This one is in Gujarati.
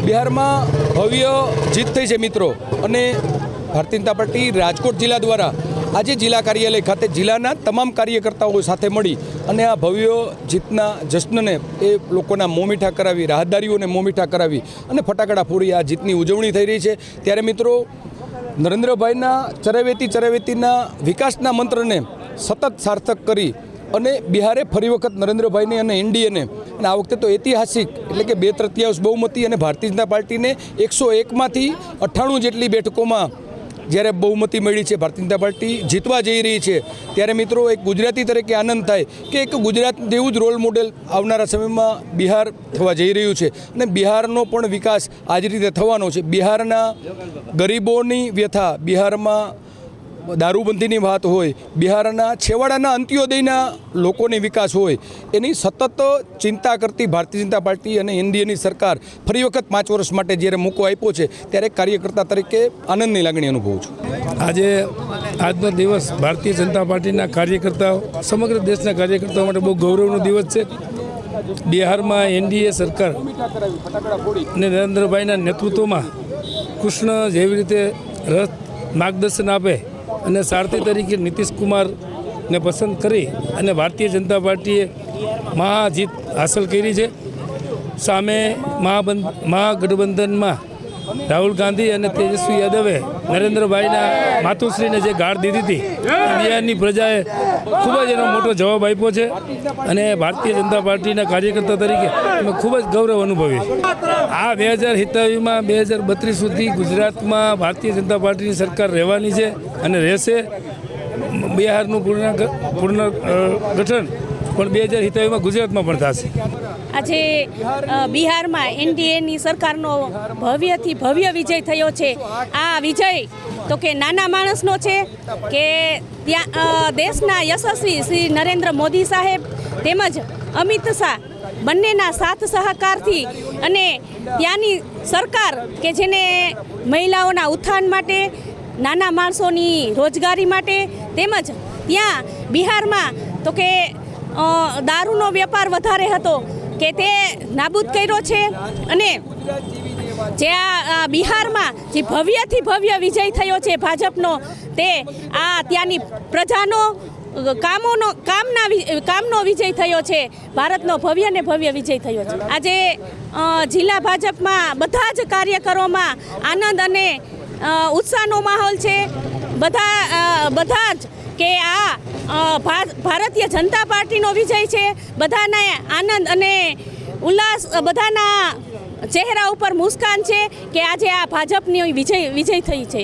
બિહારમાં ભવ્ય જીત થઈ છે મિત્રો અને ભારતીય જનતા પાર્ટી રાજકોટ જિલ્લા દ્વારા આજે જિલ્લા કાર્યાલય ખાતે જિલ્લાના તમામ કાર્યકર્તાઓ સાથે મળી અને આ ભવ્ય જીતના જશ્નને એ લોકોના મોં મીઠા કરાવી, રાહદારીઓને મોં મીઠા કરાવી અને ફટાકડા ફોડી આ જીતની ઉજવણી થઈ રહી છે। ત્યારે મિત્રો નરેન્દ્રભાઈના ચરેવેતીના વિકાસના મંત્રને સતત સાર્થક કરી અને બિહારે ફરી વખત નરેન્દ્રભાઈને અને એનડીએને અને આ વખતે તો ઐતિહાસિક એટલે કે 2/3 બહુમતી અને ભારતીય જનતા પાર્ટીને 101માંથી 98 જેટલી બેઠકોમાં જ્યારે બહુમતી મળી છે, ભારતીય જનતા પાર્ટી જીતવા જઈ રહી છે। ત્યારે મિત્રો એક ગુજરાતી તરીકે આનંદ થાય કે એક ગુજરાત જેવું જ રોલ મોડેલ આવનારા સમયમાં બિહાર થવા જઈ રહ્યું છે અને બિહારનો પણ વિકાસ આ જ રીતે થવાનો છે। બિહારના ગરીબોની વ્યથા, બિહારમાં દારૂબંધીની વાત હોય, બિહારના છેવાડાના અંત્યોદયના લોકોની વિકાસ હોય, એની સતત ચિંતા કરતી ભારતીય જનતા પાર્ટી અને એનડીએની સરકાર ફરી વખત 5 વર્ષ માટે જ્યારે મોકો આપ્યો છે ત્યારે કાર્યકર્તા તરીકે આનંદની લાગણી અનુભવું છું। આજે આજનો દિવસ ભારતીય જનતા પાર્ટીના કાર્યકર્તાઓ, સમગ્ર દેશના કાર્યકર્તાઓ માટે બહુ ગૌરવનો દિવસ છે। બિહારમાં એનડીએ સરકાર અને નરેન્દ્રભાઈના નેતૃત્વમાં કૃષ્ણ જેવી રીતે રથ માર્ગદર્શન આપે અને સારથી તરીકે નીતિશ કુમારને પસંદ કરી અને ભારતીય જનતા પાર્ટીએ મહાજીત હાંસલ કરી છે। સામે મહાગઠબંધનમાં રાહુલ ગાંધી અને તેજસ્વી યાદવે નરેન્દ્રભાઈના માતુશ્રીને જે ગાળ દીધી હતી, બિહારની પ્રજાએ ખૂબ જ એનો મોટો જવાબ આપ્યો છે અને ભારતીય જનતા પાર્ટીના કાર્યકર્તા તરીકે અમે ખૂબ જ ગૌરવ અનુભવીએ છીએ। આ 2027માં 2032 સુધી ગુજરાતમાં ભારતીય જનતા પાર્ટીની સરકાર રહેવાની છે અને રહેશે। બિહારનું પુનર્ગઠન પણ 2027માં ગુજરાતમાં પણ થશે। આજે બિહારમાં એનડીએની સરકારનો ભવ્યથી ભવ્ય વિજય થયો છે। આ વિજય તો કે નાના માણસનો છે કે ત્યાં દેશના યશસ્વી શ્રી નરેન્દ્ર મોદી સાહેબ તેમજ અમિત શાહ બંનેના સાથ સહકારથી અને ત્યાંની સરકાર કે જેને મહિલાઓના ઉત્થાન માટે, નાના માણસોની રોજગારી માટે તેમજ ત્યાં બિહારમાં તો કે દારૂનો વેપાર વધારે હતો કે તે નાબૂદ કર્યો છે અને જે આ બિહારમાં જે ભવ્યથી ભવ્ય વિજય થયો છે ભાજપનો, તે આ ત્યાંની પ્રજાનો કામનો વિજય થયો છે। ભારતનો ભવ્ય ને ભવ્ય વિજય થયો છે। આજે જિલ્લા ભાજપમાં બધા જ કાર્યકરોમાં આનંદ અને ઉત્સાહનો માહોલ છે। બધા જ કે આ ભારતીય જનતા પાર્ટીનો વિજય છે। બધાને આનંદ અને ઉલ્લાસ, બધાના ચહેરા ઉપર મુસ્કાન છે કે આજે આ ભાજપની વિજય થઈ છે।